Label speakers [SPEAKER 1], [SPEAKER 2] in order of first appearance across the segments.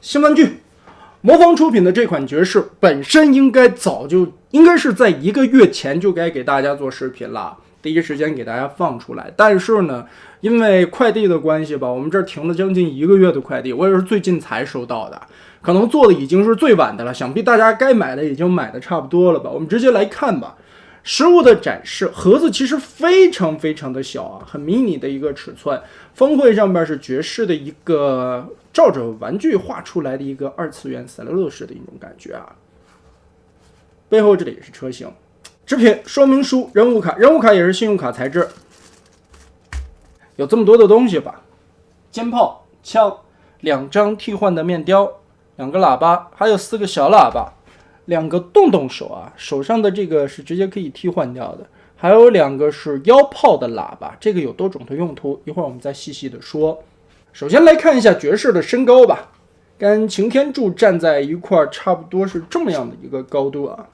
[SPEAKER 1] 新玩具，魔方出品的这款爵士本身应该是在1个月前就该给大家做视频了，第一时间给大家放出来。但是呢，因为快递的关系吧，我们这儿停了将近1个月的快递，我也是最近才收到的，可能做的已经是最晚的了，想必大家该买的已经买的差不多了吧。我们直接来看吧。实物的展示，盒子其实非常非常的小啊，很迷你的一个尺寸。封会上面是爵士的一个照着玩具画出来的一个2次元散乐式的一种感觉啊。背后这里是车型，制品说明书、人物卡也是信用卡材质。有这么多的东西吧，肩炮、枪、2张替换的面雕、2个喇叭，还有4个小喇叭。2个洞手啊，手上的这个是直接可以替换掉的，还有2个是腰炮的喇叭，这个有多种的用途，一会儿我们再细细的说。首先来看一下爵士的身高吧，跟擎天柱站在一块儿，差不多是这么样的一个高度啊。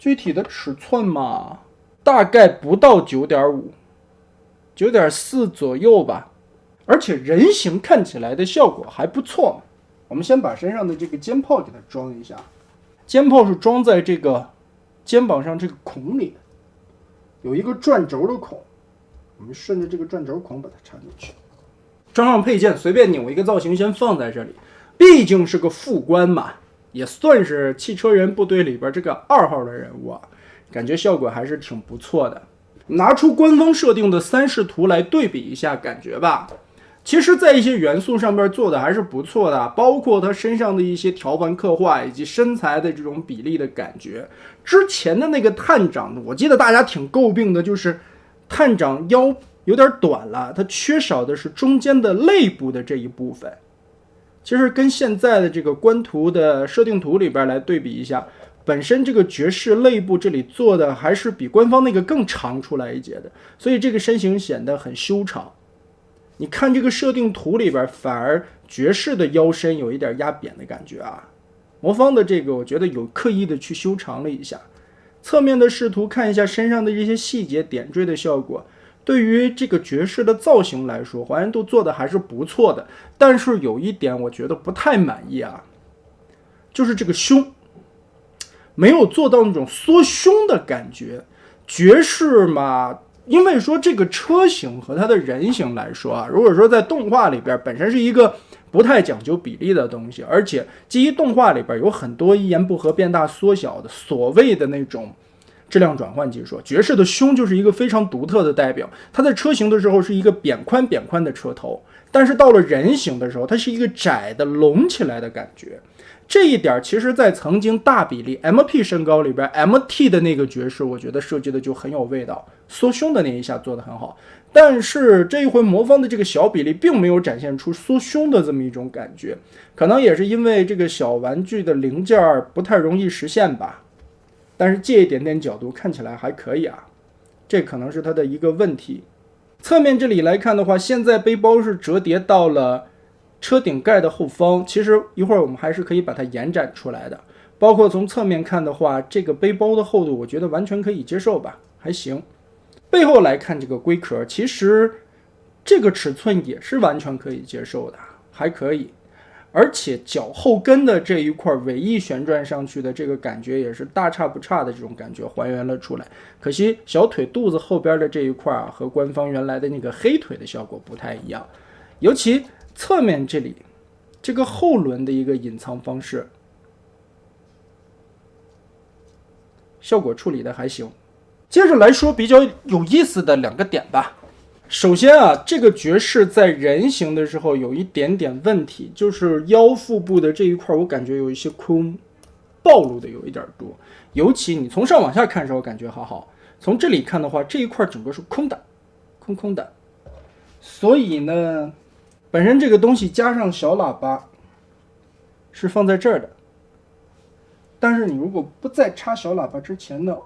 [SPEAKER 1] 具体的尺寸嘛，大概不到 9.5 9.4 左右吧，而且人形看起来的效果还不错。我们先把身上的这个肩炮给它装一下。肩炮是装在这个肩膀上这个孔里，有一个转轴的孔，我们顺着这个转轴孔把它插进去。装上配件，随便扭一个造型先放在这里，毕竟是个副官嘛，也算是汽车人部队里边这个2号的人物啊，感觉效果还是挺不错的。拿出官方设定的3视图来对比一下感觉吧。其实在一些元素上面做的还是不错的，包括他身上的一些条纹刻画以及身材的这种比例的感觉。之前的那个探长，我记得大家挺诟病的，就是探长腰有点短了，它缺少的是中间的肋部的这一部分。其实跟现在的这个官图的设定图里边来对比一下，本身这个爵士肋部这里做的还是比官方那个更长出来一截的，所以这个身形显得很修长。你看这个设定图里边，反而爵士的腰身有一点压扁的感觉啊。魔方的这个我觉得有刻意的去修长了一下。侧面的视图看一下身上的这些细节点缀的效果，对于这个爵士的造型来说，还原度做的还是不错的。但是有一点我觉得不太满意啊，就是这个胸没有做到那种缩胸的感觉。爵士嘛，因为说这个车型和它的人形来说啊，如果说在动画里边本身是一个不太讲究比例的东西，而且基于动画里边有很多一言不合变大缩小的所谓的那种质量转换技术，爵士的胸就是一个非常独特的代表。它在车型的时候是一个扁宽的车头，但是到了人形的时候，它是一个窄的隆起来的感觉。这一点其实在曾经大比例 MP 身高里边 MT 的那个爵士，我觉得设计的就很有味道，缩胸的那一下做得很好。但是这一回魔方的这个小比例并没有展现出缩胸的这么一种感觉，可能也是因为这个小玩具的零件不太容易实现吧。但是借一点点角度看起来还可以啊，这可能是它的一个问题。侧面这里来看的话，现在背包是折叠到了车顶盖的后方，其实一会儿我们还是可以把它延展出来的。包括从侧面看的话，这个背包的厚度我觉得完全可以接受吧，还行。背后来看这个龟壳，其实这个尺寸也是完全可以接受的，还可以。而且脚后跟的这一块尾翼旋转上去的这个感觉也是大差不差的这种感觉还原了出来。可惜小腿肚子后边的这一块啊，和官方原来的那个黑腿的效果不太一样，尤其侧面这里这个后轮的一个隐藏方式，效果处理的还行。接着来说比较有意思的2个点吧。首先啊，这个爵士在人形的时候有一点点问题，就是腰腹部的这一块我感觉有一些空，暴露的有一点多。尤其你从上往下看的时候感觉好好，从这里看的话，这一块整个是空的，空空的。所以呢，本身这个东西加上小喇叭是放在这儿的，但是你如果不在插小喇叭之前呢，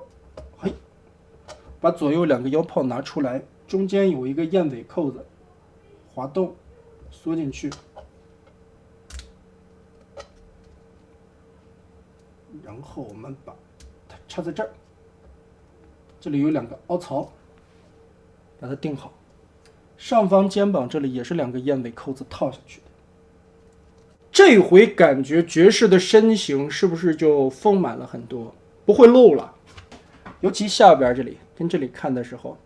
[SPEAKER 1] 把左右2个腰炮拿出来，中间有一个燕尾扣子，滑动缩进去，然后我们把它插在这儿，这里有2个凹槽，把它定好。上方肩膀这里也是2个燕尾扣子套下去的。这回感觉爵士的身形是不是就丰满了很多，不会漏了？尤其下边这里跟这里看的时候，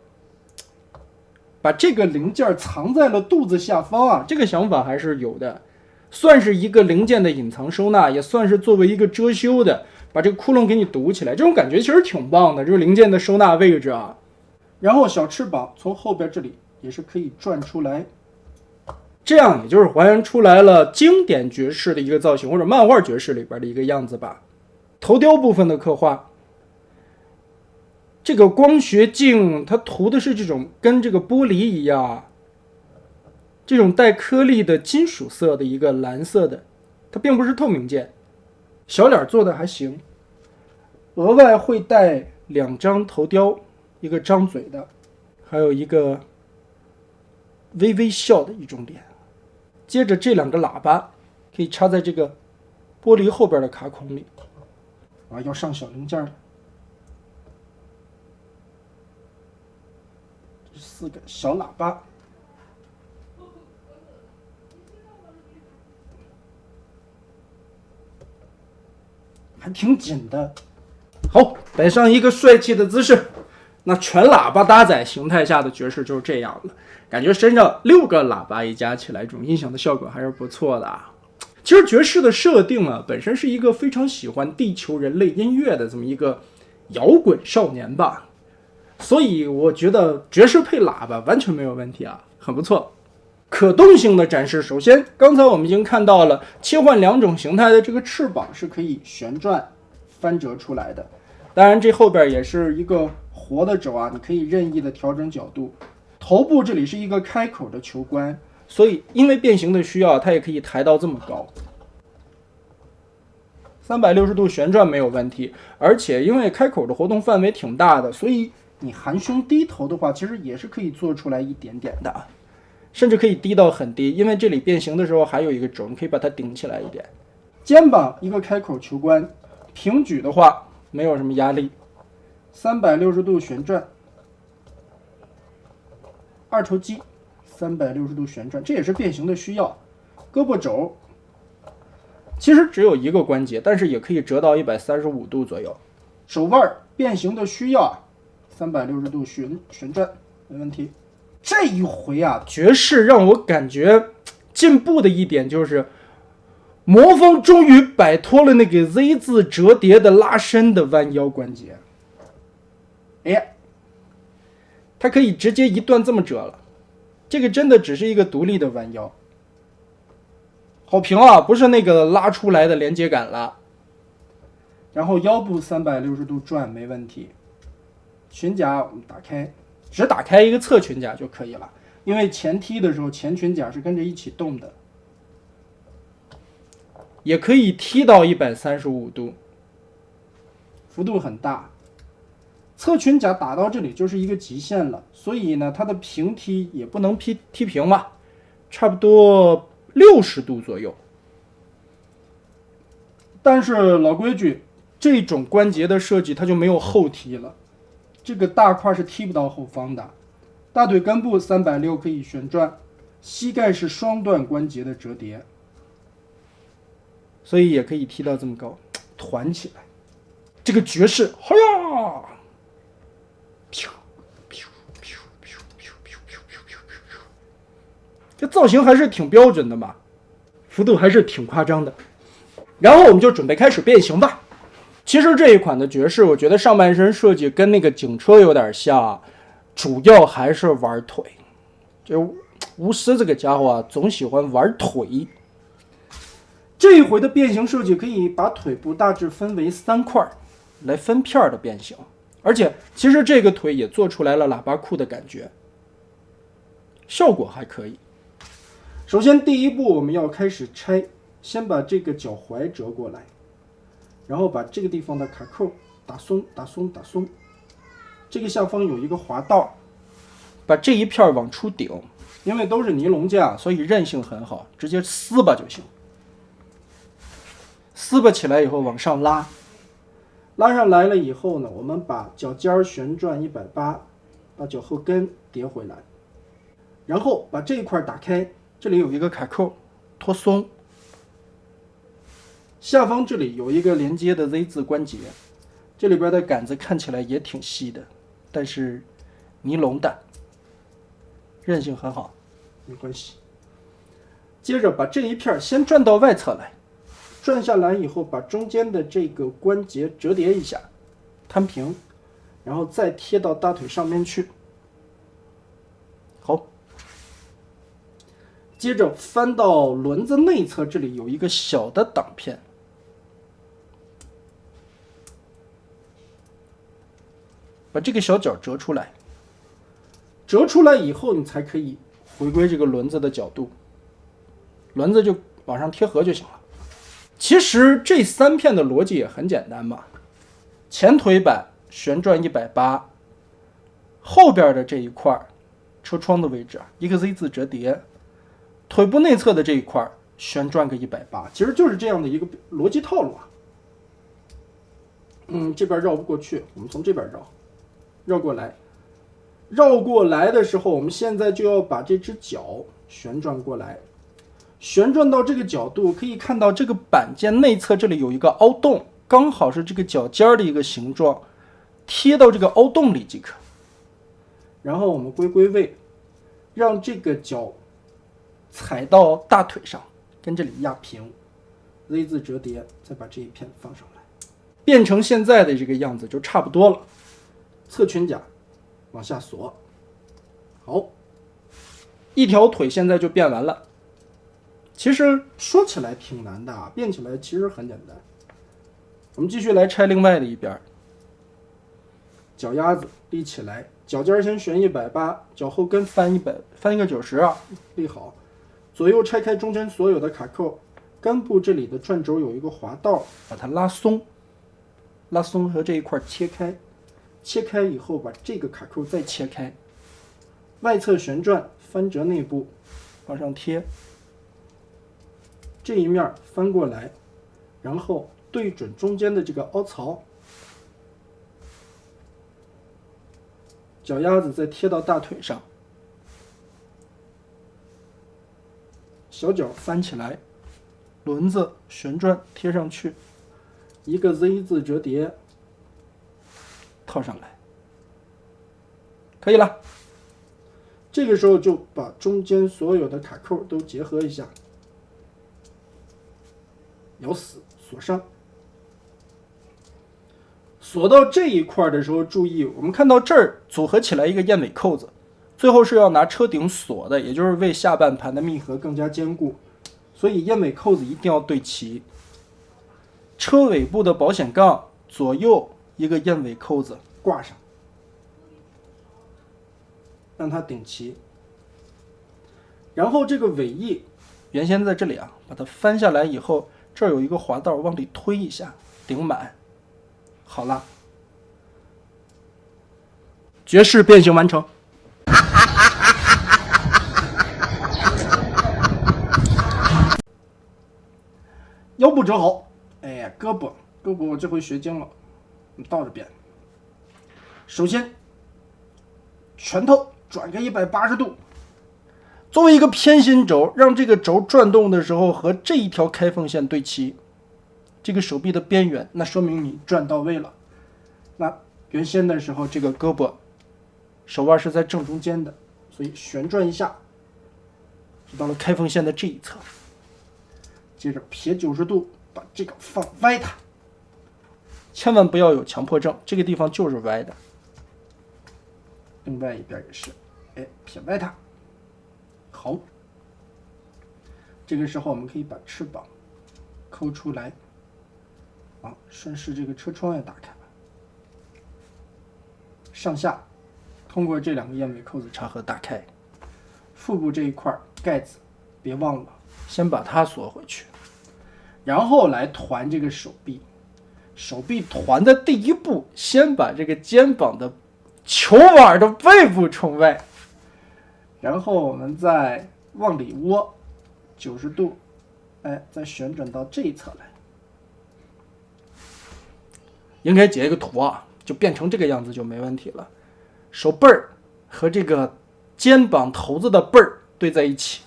[SPEAKER 1] 把这个零件藏在了肚子下方啊，这个想法还是有的，算是一个零件的隐藏收纳，也算是作为一个遮羞的，把这个窟窿给你堵起来，这种感觉其实挺棒的，就是零件的收纳位置啊。然后小翅膀从后边这里也是可以转出来，这样也就是还原出来了经典爵士的一个造型，或者漫画爵士里边的一个样子吧。头雕部分的刻画，这个光学镜它涂的是这种跟这个玻璃一样，这种带颗粒的金属色的一个蓝色的，它并不是透明件。小脸做的还行，额外会带2张头雕，一个张嘴的，还有一个微微笑的一种脸。接着这2个喇叭可以插在这个玻璃后边的卡孔里啊，要上小零件了。4个小喇叭，还挺紧的。好，摆上一个帅气的姿势。那全喇叭搭载形态下的爵士就是这样的，感觉身上6个喇叭一加起来，这种音响的效果还是不错的啊。其实爵士的设定啊，本身是一个非常喜欢地球人类音乐的这么一个摇滚少年吧，所以我觉得爵士配喇叭完全没有问题啊，很不错。可动性的展示，首先刚才我们已经看到了切换2种形态的这个翅膀是可以旋转翻折出来的，当然这后边也是一个活的轴啊，你可以任意的调整角度。头部这里是一个开口的球冠，所以因为变形的需要，它也可以抬到这么高。360度旋转没有问题，而且因为开口的活动范围挺大的，所以你含胸低头的话，其实也是可以做出来一点点的，甚至可以低到很低，因为这里变形的时候还有一个轴，你可以把它顶起来一点。肩膀一个开口球冠，平举的话没有什么压力。360度旋转，二头肌360度旋转，这也是变形的需要。胳膊肘其实只有一个关节，但是也可以折到135度左右。手腕变形的需要360度旋转，没问题。这一回啊，爵士让我感觉进步的一点就是魔方终于摆脱了那个 Z 字折叠的拉伸的弯腰关节。哎，它可以直接一段这么折了，这个真的只是一个独立的弯腰，好平啊，不是那个拉出来的连接感了。然后腰部360度转没问题，裙甲我们打开，只打开一个侧裙甲就可以了，因为前踢的时候前裙甲是跟着一起动的，也可以踢到135度，幅度很大。侧裙甲打到这里就是一个极限了，所以呢，它的平踢也不能踢平嘛，差不多60度左右。但是老规矩，这种关节的设计它就没有后踢了，这个大块是踢不到后方的。大腿根部360可以旋转，膝盖是双段关节的折叠，所以也可以踢到这么高，团起来。这个爵士，哎呀！这造型还是挺标准的嘛，幅度还是挺夸张的。然后我们就准备开始变形吧。其实这一款的爵士，我觉得上半身设计跟那个警车有点像，主要还是玩腿。就巫师这个家伙啊，总喜欢玩腿。这一回的变形设计可以把腿部大致分为3块来分片的变形，而且其实这个腿也做出来了喇叭裤的感觉，效果还可以。首先第一步我们要开始拆，先把这个脚踝折过来，然后把这个地方的卡扣打松打松打松，这个下方有一个滑道，把这一片往出顶，因为都是尼龙架，所以韧性很好，直接撕吧就行。撕吧起来以后往上拉，拉上来了以后呢，我们把脚尖旋转180，把脚后跟叠回来，然后把这一块打开，这里有一个卡扣，脱松，下方这里有一个连接的 Z 字关节，这里边的杆子看起来也挺细的，但是尼龙的，韧性很好，没关系。接着把这一片先转到外侧来，转下来以后，把中间的这个关节折叠一下，摊平，然后再贴到大腿上面去。好，接着翻到轮子内侧，这里有一个小的挡片，把这个小角折出来。折出来以后，你才可以回归这个轮子的角度，轮子就往上贴合就行了。其实这3片的逻辑也很简单嘛，前腿板旋转180，后边的这一块车窗的位置一个 Z 字折叠，腿部内侧的这一块旋转个180，其实就是这样的一个逻辑套路啊。这边绕不过去，我们从这边绕过来。绕过来的时候，我们现在就要把这只脚旋转过来，旋转到这个角度，可以看到这个板件内侧这里有一个凹洞，刚好是这个脚尖的一个形状，贴到这个凹洞里即可。然后我们归位，让这个脚踩到大腿上，跟这里压平 ，Z 字折叠，再把这一片放上来，变成现在的这个样子就差不多了。侧裙甲往下锁，好，一条腿现在就变完了。其实说起来挺难的，变起来其实很简单。我们继续来拆另外的一边，脚丫子立起来，脚尖先旋180，脚后跟翻一个90啊，立好。左右拆开中间所有的卡扣，根部这里的转轴有一个滑道，把它拉松，和这一块切开。切开以后，把这个卡扣再切开，外侧旋转，翻折内部，往上贴，这一面翻过来，然后对准中间的这个凹槽，脚丫子再贴到大腿上，小脚翻起来，轮子旋转贴上去，一个 Z 字折叠套上来，可以了。这个时候就把中间所有的卡扣都结合一下，咬死，锁上。锁到这一块的时候，注意，我们看到这儿组合起来一个燕尾扣子，最后是要拿车顶锁的，也就是为下半盘的密合更加坚固，所以燕尾扣子一定要对齐。车尾部的保险杠左右一个燕尾扣子挂上，让它顶齐。然后这个尾翼原先在这里啊，把它翻下来以后，这儿有一个滑道，往里推一下，顶满。好了，爵士变形完成。腰部折好，哎，胳膊我这回学精了，倒着变。首先，拳头转个180度，作为一个偏心轴，让这个轴转动的时候和这一条开缝线对齐。这个手臂的边缘，那说明你转到位了。那原先的时候，这个胳膊手腕是在正中间的，所以旋转一下，就到了开缝线的这一侧。接着撇90度，把这个放歪它，千万不要有强迫症，这个地方就是歪的。另外一边也是，哎，撇歪它。好，这个时候我们可以把翅膀抠出来。啊，顺势这个车窗也打开了，上下通过这2个燕尾扣子插合打开。腹部这一块盖子别忘了先把它锁回去，然后来团这个手臂。手臂团的第一步，先把这个肩膀的球腕的背部冲外，然后我们再往里窝90度，哎，再旋转到这一侧来。应该截一个图啊，就变成这个样子就没问题了。手背儿和这个肩膀头子的背儿对在一起，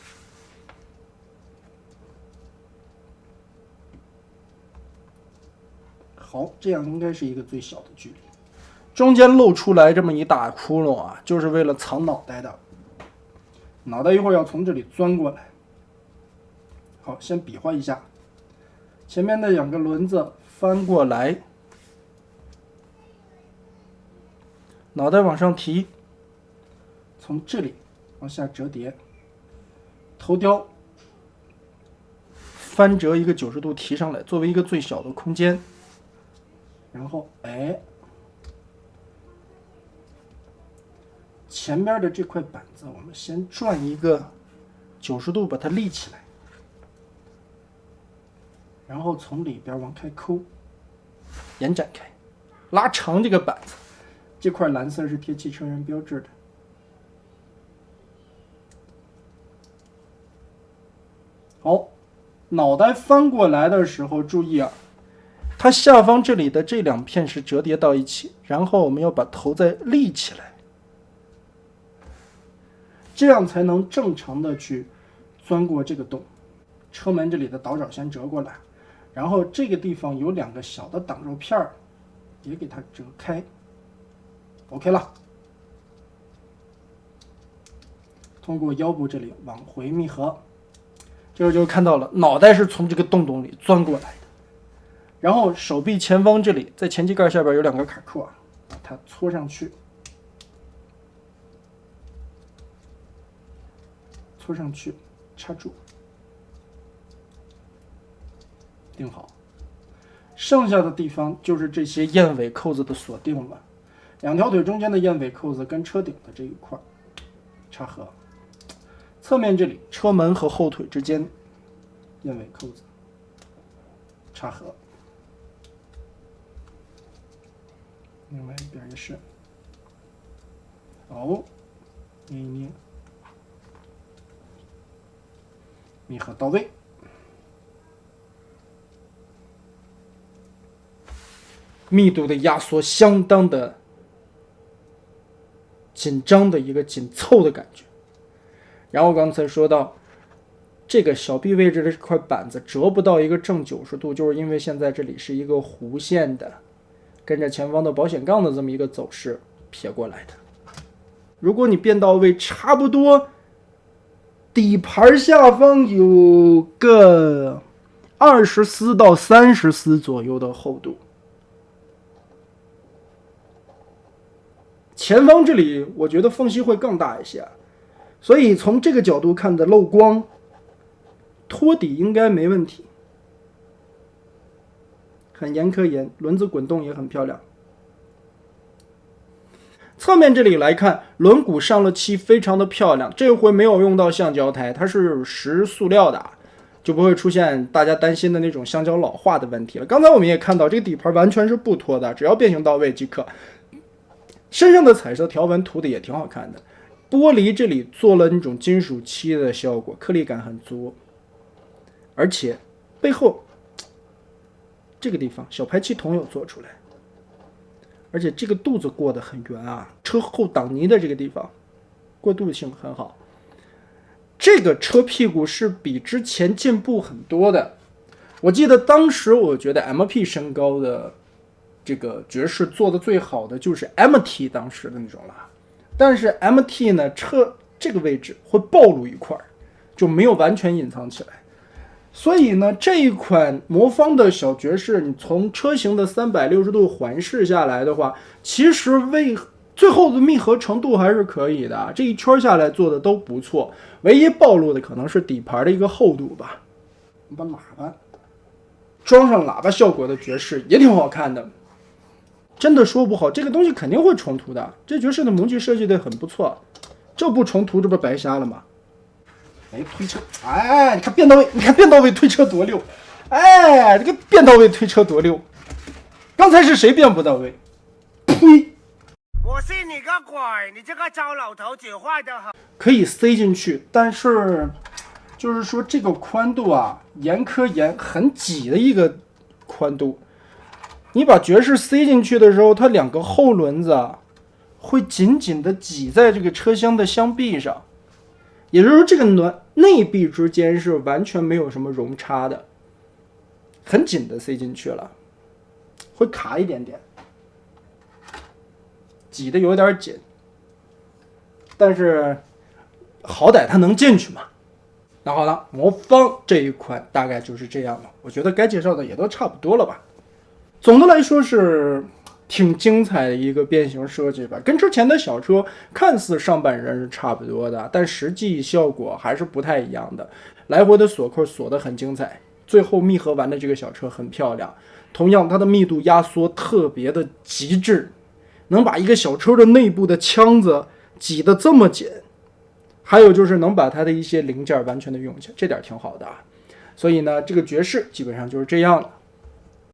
[SPEAKER 1] 好，这样应该是一个最小的距离。中间露出来这么一大窟窿啊，就是为了藏脑袋的。脑袋一会儿要从这里钻过来。好，先比划一下，前面的两个轮子翻过来，脑袋往上提，从这里往下折叠，头雕翻折一个90度提上来，作为一个最小的空间。然后前边的这块板子我们先转一个90度把它立起来，然后从里边往开抠，延展开，拉长这个板子。这块蓝色是贴汽车人标志的。好，脑袋翻过来的时候注意啊，它下方这里的这两片是折叠到一起，然后我们要把头再立起来，这样才能正常的去钻过这个洞。车门这里的倒角先折过来，然后这个地方有两个小的挡肉片也给它折开。OK 了，通过腰部这里往回密合，这就看到了脑袋是从这个洞里钻过来的。然后手臂前方这里，在前机盖下边有两个卡扣啊，把它搓上去，搓上去，插住，钉好。剩下的地方就是这些燕尾扣子的锁定了。两条腿中间的燕尾扣子跟车顶的这一块插合，侧面这里车门和后腿之间燕尾扣子插合，另外一边也是。好，捏一捏，密合到位。密度的压缩相当的紧张的一个紧凑的感觉。然后刚才说到这个小臂位置的这块板子折不到一个正90度，就是因为现在这里是一个弧线的，跟着前方的保险杠的这么一个走势撇过来的。如果你变到位，差不多底盘下方有个20丝到30丝左右的厚度。前方这里我觉得缝隙会更大一些，所以从这个角度看的漏光托底应该没问题，很严可严，轮子滚动也很漂亮。侧面这里来看，轮毂上了漆，非常的漂亮。这回没有用到橡胶胎，它是实塑料的，就不会出现大家担心的那种橡胶老化的问题了。刚才我们也看到，这个底盘完全是不脱的，只要变形到位即可。身上的彩色条纹涂的也挺好看的，玻璃这里做了那种金属漆的效果，颗粒感很足。而且背后这个地方小排气筒有做出来，而且这个肚子过得很圆啊，车后挡泥的这个地方过渡性很好。这个车屁股是比之前进步很多的。我记得当时我觉得 MP 身高的这个爵士做的最好的就是 MT 当时的那种了，但是 MT 呢，车这个位置会暴露一块，就没有完全隐藏起来。所以呢，这一款魔方的小爵士，你从车型的360度环视下来的话，其实最后的密合程度还是可以的，这一圈下来做的都不错。唯一暴露的可能是底盘的一个厚度吧。把喇叭装上喇叭效果的爵士也挺好看的。真的说不好，这个东西肯定会重涂的。这爵士的模具设计的很不错，这不重涂这不白瞎了吗？推车，你看变到位，你看变到位推车多溜，这个变到位推车多溜。刚才是谁变不到位？呸！
[SPEAKER 2] 我信你个鬼！你这个糟老头子坏得很。
[SPEAKER 1] 可以塞进去，但是就是说这个宽度啊，严可严，很挤的一个宽度。你把爵士塞进去的时候，它两个后轮子会紧紧的挤在这个车厢的箱壁上，也就是说这个内壁之间是完全没有什么容差的，很紧的塞进去了，会会卡一点点，挤的有点紧，但是好歹它能进去嘛。那好了，魔方这一款大概就是这样了，我觉得该介绍的也都差不多了吧。总的来说是挺精彩的一个变形设计吧，跟之前的小车看似上半身是差不多的，但实际效果还是不太一样的。来回的锁扣锁得很精彩，最后密合完的这个小车很漂亮，同样它的密度压缩特别的极致，能把一个小车的内部的腔子挤得这么紧，还有就是能把它的一些零件完全的用起来，这点挺好的啊。所以呢，这个爵士基本上就是这样了。